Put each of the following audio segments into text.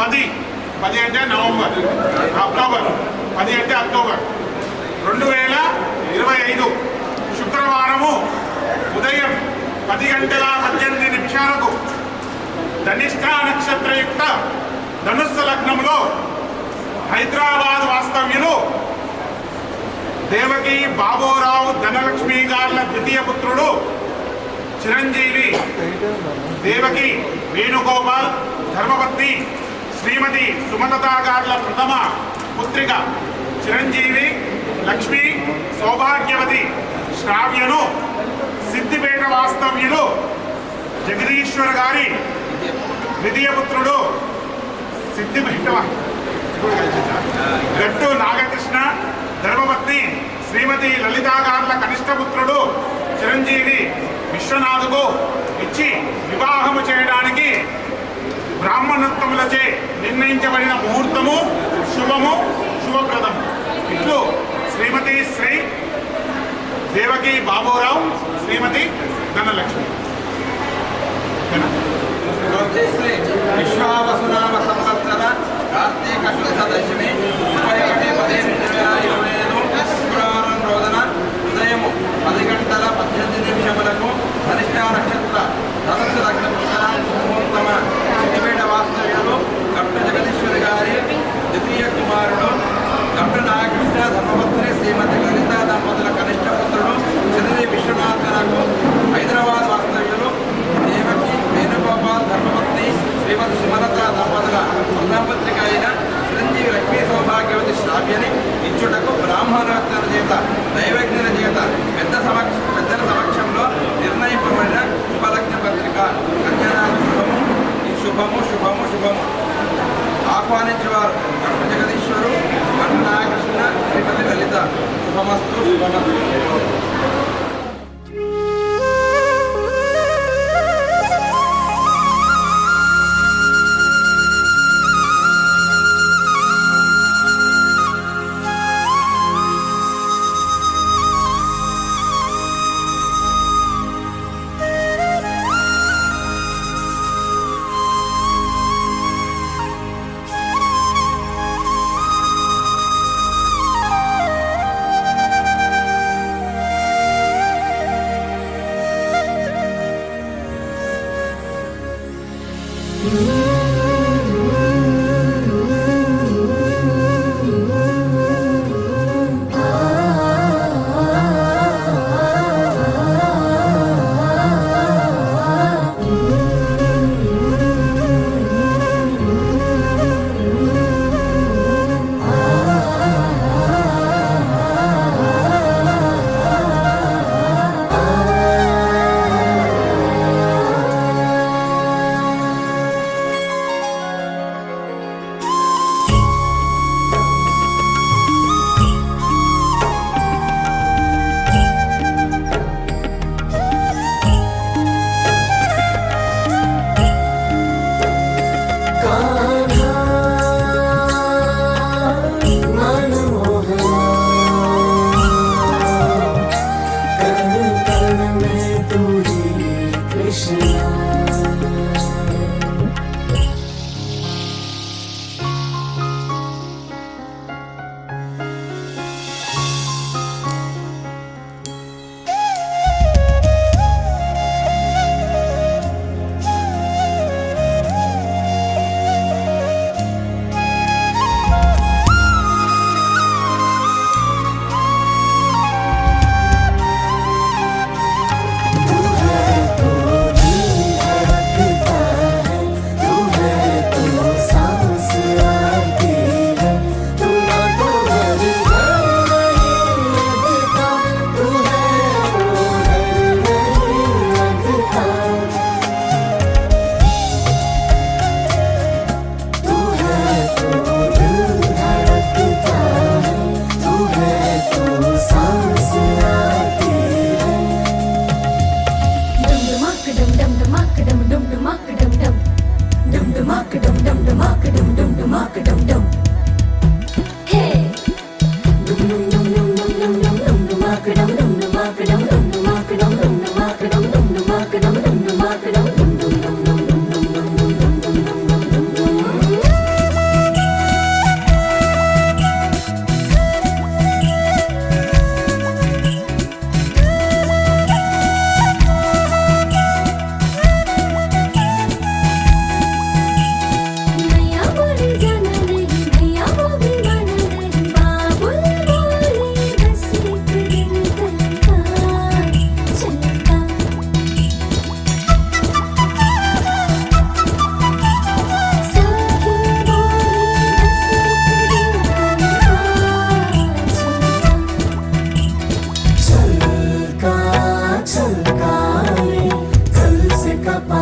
10 అంటే November, October 10 అంటే October 2025 శుక్రవారము ఉదయం 10:18 ధనిష్ఠ నక్షత్రయుక్త ధనుస్సు లగ్నంలో హైదరాబాద్ వాస్తవ్యులు దేవకి బాబోరావు ధనలక్ష్మి గార్ల ద్వితీయ పుత్రుడు చిరంజీవి దేవకి వేణుగోపాల్ ధర్మపత్ని శ్రీమతి సుమలత గార్ల ప్రథమ పుత్రిక చిరంజీవి లక్ష్మి సౌభాగ్యవతి శ్రావ్యను సిద్దిపేట వాస్తవ్యులు జగదీశ్వర్ గారి ద్వితీయ పుత్రుడు సిద్దిపేట గట్టు నాగకృష్ణ ధర్మపత్ని శ్రీమతి లలితా గార్ల కనిష్ట పుత్రుడు చిరంజీవి విశ్వనాథుకు ఇచ్చి వివాహము చేయడానికి బ్రాహ్మణోత్తములచే నిర్ణయించబడిన ముహూర్తము శుభము శుభప్రదము. ఇట్లు శ్రీమతి శ్రీ దేవకి బాబురావు శ్రీమతి ధనలక్ష్మి. విశ్వావసునామ సంవత్సర కార్తీక శుద్ధ దశమి 21/10/2025 శుక్రవారం రోజున ఉదయం 10:18 ధనిష్ఠా నక్షత్ర ధనుస్సు లగ్న ముహూర్తమ సిద్దిపేట వాస్తవ్యులు గట్టు జగదీశ్వరి గారి ద్వితీయ కుమారుడు గట్టు నాగకృష్ణ ధర్మపత్ని శ్రీమతి లలిత దంపతుల కనిష్ట పుత్రుడు చిరంజీవి విశ్వనాథకు హైదరాబాద్ వాస్తవ్యులు దేవకి వేణుగోపాల్ ధర్మపత్ని శ్రీమతి సుమలత దంపతుల ప్రధానపత్రిక అయిన చిరంజీవి లక్ష్మీ సౌభాగ్యవతి శ్రావ్యని ఇచ్చుటకు బ్రాహ్మణోత్తర చేత దైవజ్ఞుల చేత పెద్దల సమక్షంలో నిర్ణయింపబడిన శుభలగ్న పత్రిక కన్యాదాన శుభము శుభము శుభము శుభము. ఆహ్వానించేవారు గట్టు జగదీశ్వరు గట్టు నాగకృష్ణ శ్రీమతి లలిత. శుభమస్తు శుభమస్తు.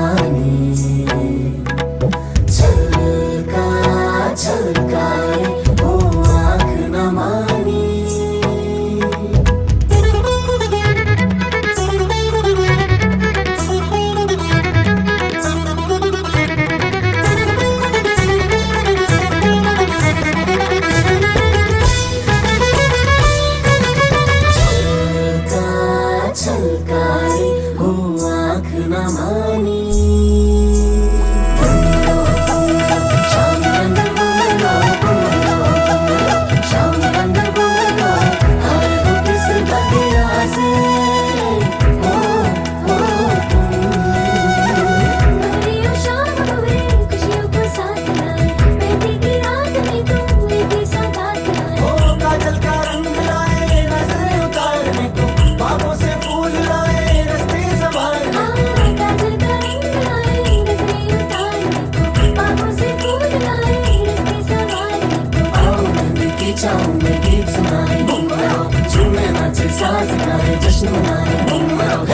मानी छलका छलकाए वो आँख न मानी छलकाए वो आँख न मानी शाम रंग शाम रंग आए हो किस बगिया से भरियो शाम हुए खुशियों को साथ लाए मेहंदी की रात में तुम एक ही सौगात लाए ओ काजल का रंग लाए नजरें उतारने को बाहों से फूल लाए रस्ते संभालने काजल का रंग लाए नजरें उतारने को बाहों से फूल लाए रस्ते संभालने को आओ मेहंदी की छाँव में गीत सुनाए घूम रहो झूमे नाचे साज गाए जश्न मनाए घूम रहो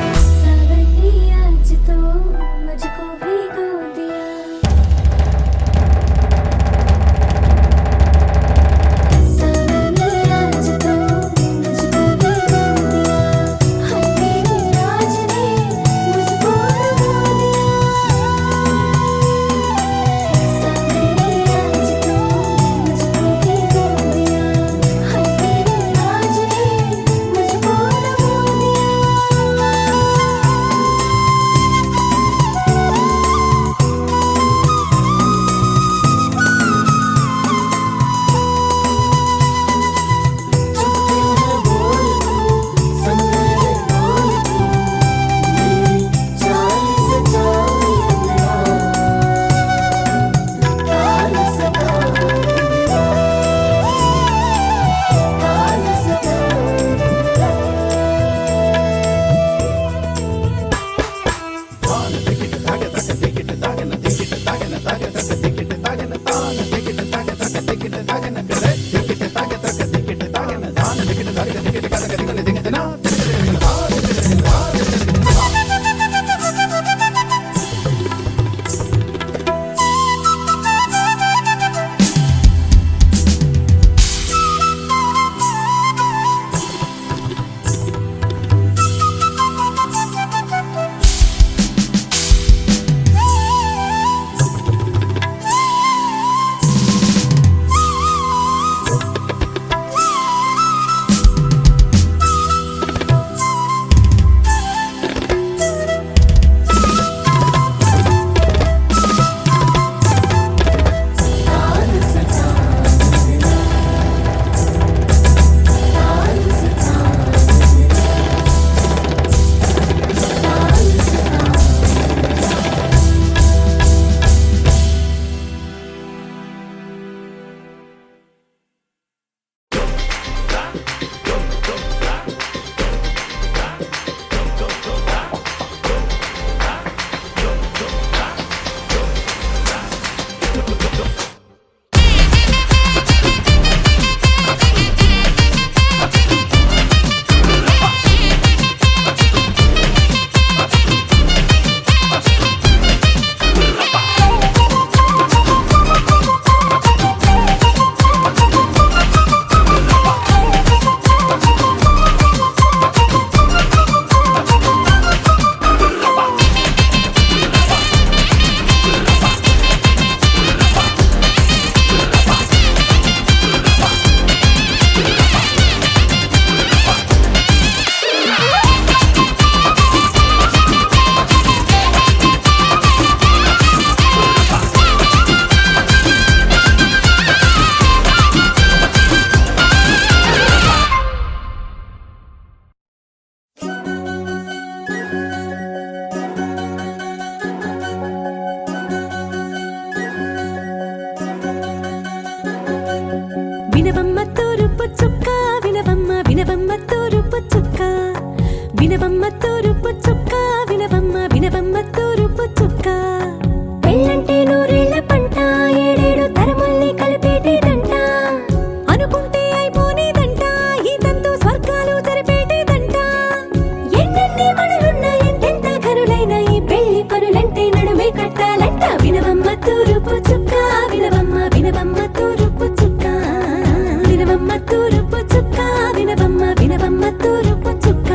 सावनी आज तो मुझको भिगो दिया सावनी आज तो मुझको भिगो दिया हाय तेरी राज ने मुझको डुबो दिया सावनी आज तो मुझको भिगो दिया हाय तेरी राज ने मुझको डुबो दिया తూరుపు చుక్క వినవమ్మ వినవమ్మ తూరుపు చుక్క వినవమ్మ తూరుపు చుక్క వినవమ్మ వినవమ్మ తూరుపు చుక్క పెళ్ళంటే నూరేళ్ల పంట ఏడేడు తరముల్ని కలిపేటేదంట అనుకుంటే అయిపోనేదంట ఈ తంతు స్వర్గాలు జరిపేటేదంట ఎన్నెన్ని మనులున్నా ఎంతెంత కనులైన ఈ పెళ్లి పనులంటే నడుమే కట్టాలంట వినవమ్మ తూరుపు చుక్క వినవమ్మ వినవమ్మ తూరుపు చుక్క వినవమ్మ తూరుపు చుక్క వినవమ్మ వినవమ్మ తూరుపు చుక్క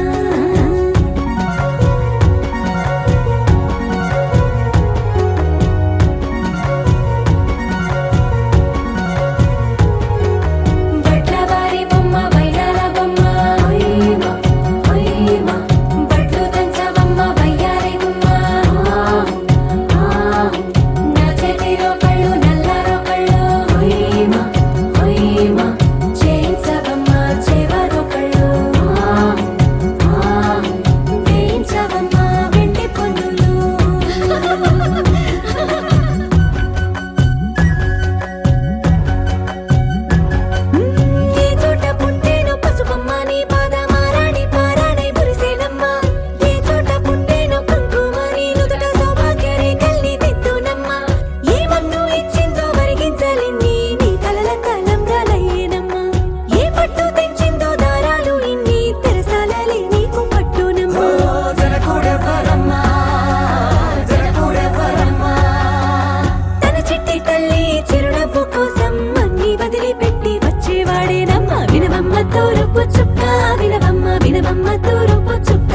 తూరుపు చుక్క వినవమ్మ వినవమ్మ తూరుపు చుక్క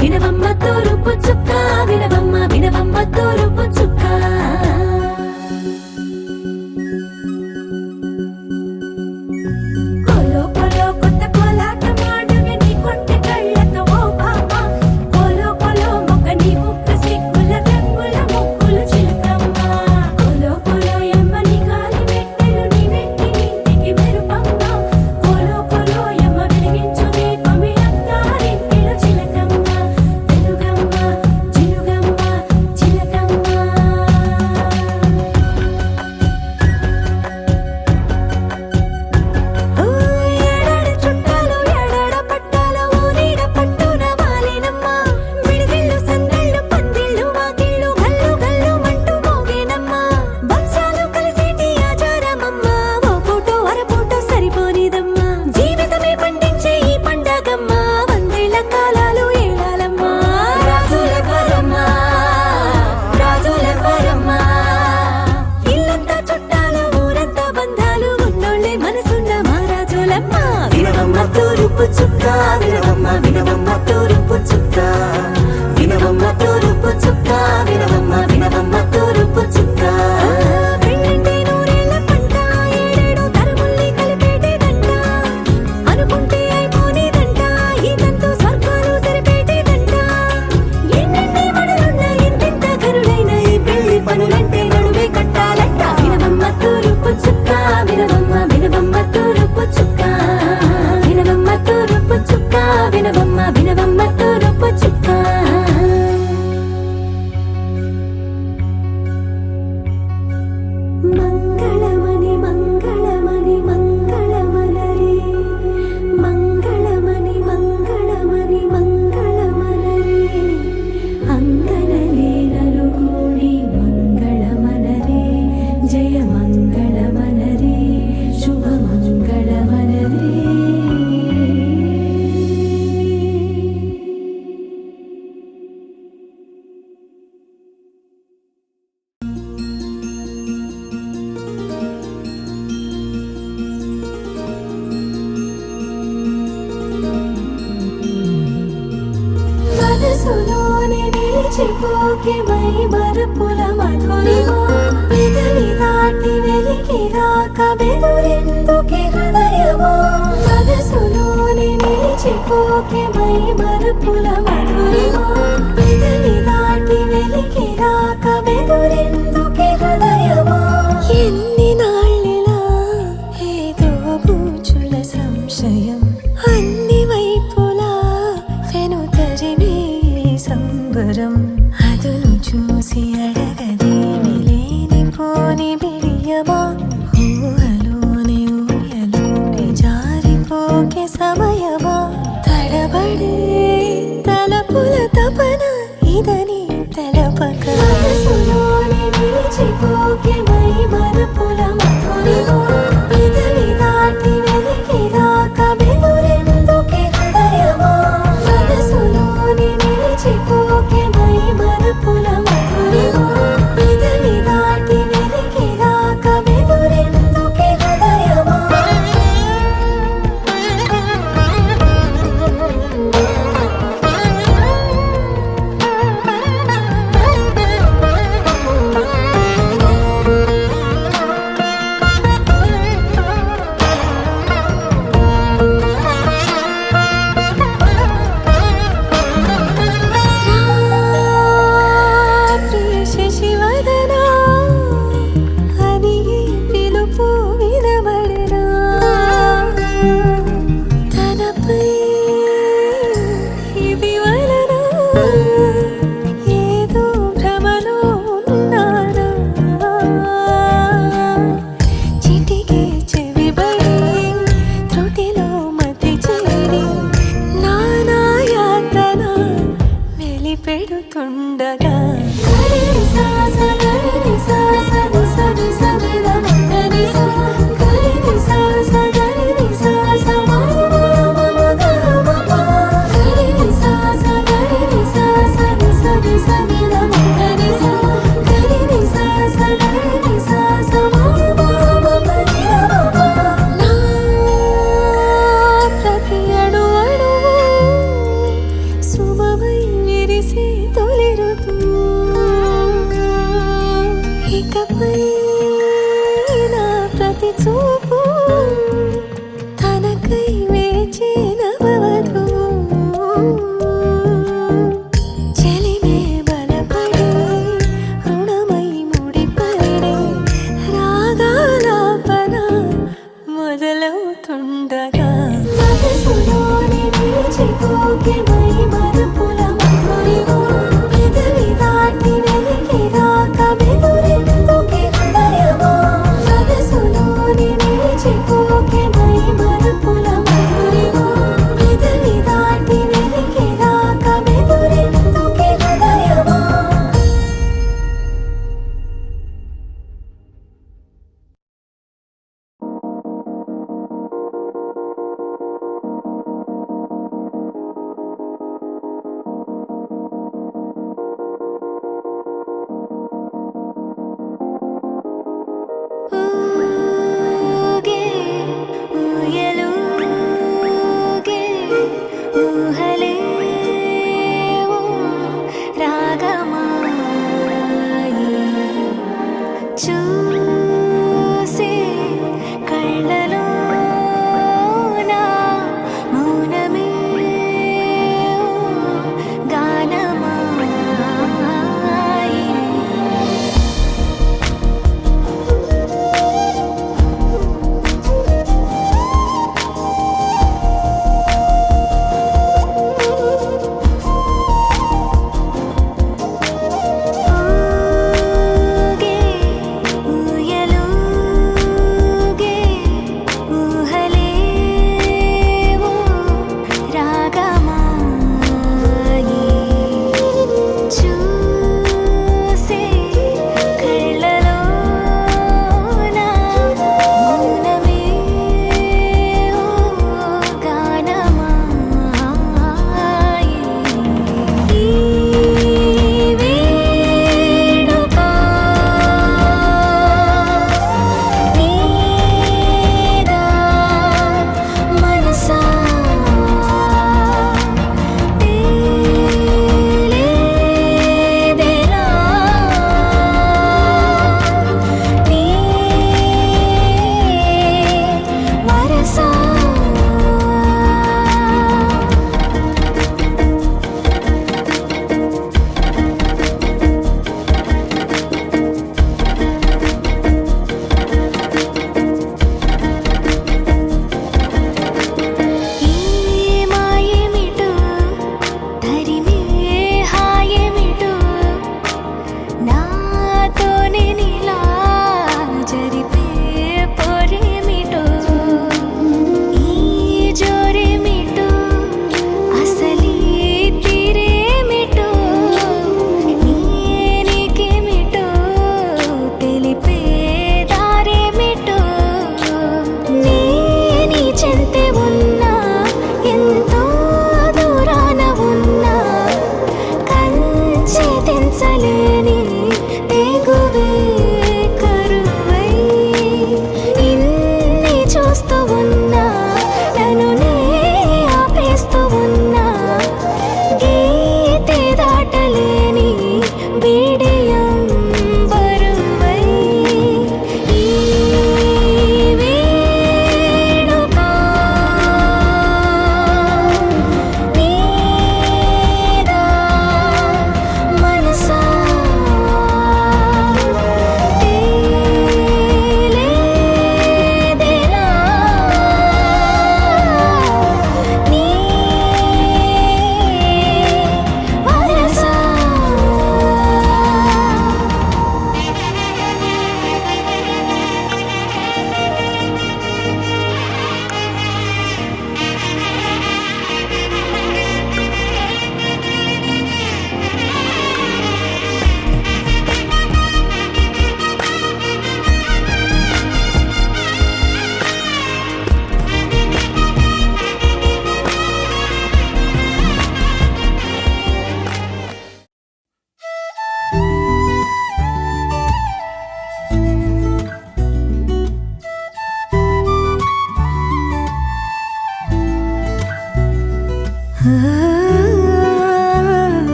వినవమ్మ తూరుపు చుక్క వినవమ్మ వినవమ్మ తూరుపు చుక్క కొలో కొలో కొత్త కోలాటం ఆడువే నీ కొంటె కళ్ళతో ఓ బామ్మ కొలో కొలో మొక్క నీ ముక్క సిగ్గుల రంగుల ముక్కులు చిలకమ్మ కొలో కొలో ఎమ్మ నీ కాలి మెట్టెలు నీ నెట్టి నింటికి మెరుపమ్మ కొలో కొలో ఎమ్మ వెలిగించు దీపమే అత్తారింటిలో చిలకమ్మ వెలుగమ్మ చిలుగమ్మ చిలకమ్మ ఏడాడ చుట్టాలు ఏడాడ పట్టాలు ఊరీడ పట్టున వాలేనమ్మ విడిదిళ్ళు సందళ్ళు పందిళ్ళు వాకిళ్ళు గల్లు గల్లు మంటూ మోగేనమ్మ వంశాలు కలిసేటి ఆచారమమ్మ ఓ పూటో అరపూటో సరిపోనిదమ్మ జీవితమే పండించే ఈ పండగమ్మ వందేళ్ల కాలాలు ఏలాలమ్మ రాజులెవరమ్మ రాజులెవరమ్మ ఇల్లంతా చుట్టాలు ఊరంతా బంధాలు ఉన్నోళ్ళే మనసున్న మహారాజులమ్మ వినవమ్మ తూరుపు చుక్క వినవమ్మ వినవమ్మ తూరుపు చుక్క వినవమ్మ తూరుపు చుక్క వినవమ్మ వినవమ్మ తూరుపు చుక్క పెళ్ళంటే నూరేళ్ల పంట ఏడేడు తరముల్ని కలిపేటేదంట అనుకుంటే అయిపోనేదంట ఈ తంతు స్వర్గాలు జరిపేటేదంట ఎన్నెన్ని మడులున్నా ఎంతెంత కనులైన ఈ పెళ్లి పనులంటే నడుమే కట్టాలంట వినవమ్మ తూరుపు చుక్క వినవమ్మ వినవమ్మ తూరుపు చుక్క వినవమ్మ తూరుపు చుక్క వినవమ్మ వినవమ్మ తూరుపు చుక్క మంగళమణి మంగళమణి మంగళమలరే మంగళమణి మంగళమణి మంగళమలరే అంగనలే నలుగూడి మంగళమనరే జయ మంగళమనరే శుభ మంగళమనరే మనసులోనే నిలిచిపోకే మై మరపుల మధురిమా పెదవి దాటి వెలికి రాక బెదురెందుకే హృదయమా మనసులోనే నిలిచిపోకే మై మరపుల మధురిమా పెదవి దాటి వెలికి రాక బెదురెందుకే హృదయమా ఎన్ని నాళ్ళిలా ఏదో బూచుల సంశయం అన్ని వైపులా వెనుతరినే సంబరం అదును చూసి అడగదేమి లేనిపోని బిడియమా ఊహలోని ఊయలోని జా లేదని తెలపక మనసులోనే నిలిచిపోకే మై మరపుల మధురిమా పెదవి దాటి వెలికి రాక బెదురెందుకే హృదయమా మనసులోనే నిలిచిపోకే మై మరపుల మధురిమా పెదవి దాటి వెలికి రాక బెదురెందుకే హృదయమా శశివదనా అని పిలుపు వినబడరా తనపై ఇది వలన ఏదో భ్రమలో ఉన్నానా చిటికే చెవిబడి త్రుటిలో మతి చేరి నానా యాతన వెలిపెడుతుండగా ప్రతి అణు అణువు శుభమై విరిసే తొలి ఋతువు ఇకపై నా ప్రతి చూపు తనకై వేచే నవవధువు చెలిమే బలపడి రుణమై ముడిపడే రాగాలాపన మొదలవుతుండగా మనసులోనే నిలిచిపోకే మై మరపుల మధురిమా పెదవి దాటి వెలికి రాక బెదురెందుకే హృదయమా మనసులోనే నిలిచి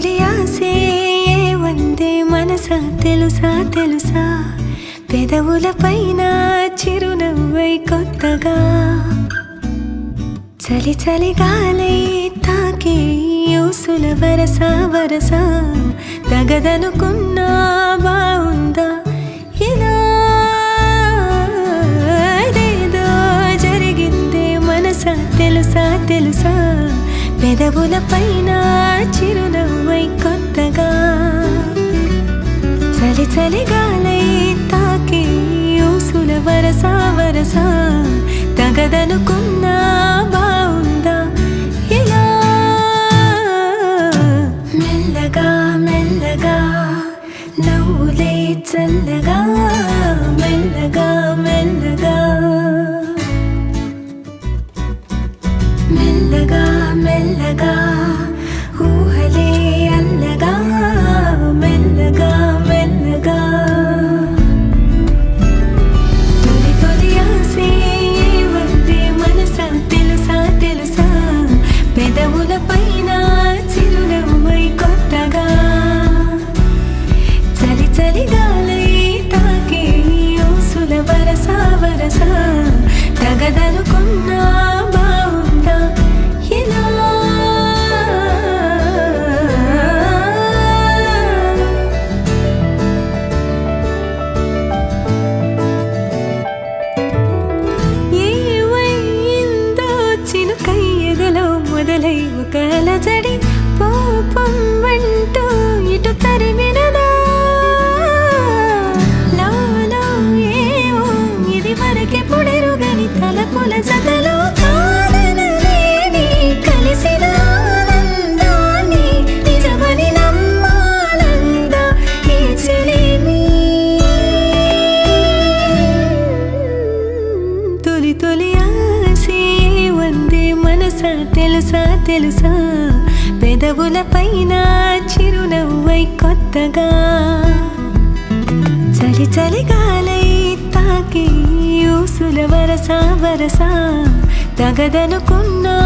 తొలి ఆసే వందే మనసా తెలుసా తెలుసా పెదవుల పైన చిరునవ్వై కొత్తగా చలి చలి గాలై తాకే యూసుల వరస వరస తగదనుకున్నా బావుందా ఇలా ఏదో జరిగిందే మనసా తెలుసా తెలుసా పెదవుల పైన చిరునవ్వై కొత్తగా చలి చలి గాలై తాకే ఊసుల వరస వరస తగదనుకున్నా బావుందా ఇలా మెల్లగా మెల్లగా నవ్వులే చల్లగా మెల్లగా మెల్లగా మెల్లగా మెల్లగా ఊహలే అల్లగా మెల్లగా మెల్లగా తొలి తొలి ఆసే వందే మనసా తెలుసా తెలుసా పెదవుల పైన చిరునవ్వై కొత్తగా చలి చలి గాలై తాకే ఊసుల వరస వరస తగదనుకున్నా బావుందా ఇలా ఏవైందో చినుకై ఎదలో మొదలై ఒక అలజడి పాపం అంటూ ఇటు తరిమినదా లాలో ఏవో ఇది వరకే పుడెరుగని తలపుల జతలో కాదనలేని కలిసిన ఆనందాన్ని నిజమని నమ్మాలందా ఈ చెలిమి తొలి తొలి ఆసే వందే మనసా తెలుసా తెలుసా పెదవుల పైన చిరునవ్వై కొత్తగా చలి చలి గాలై తాకి ఊసుల వరస వరస తగదనుకున్నా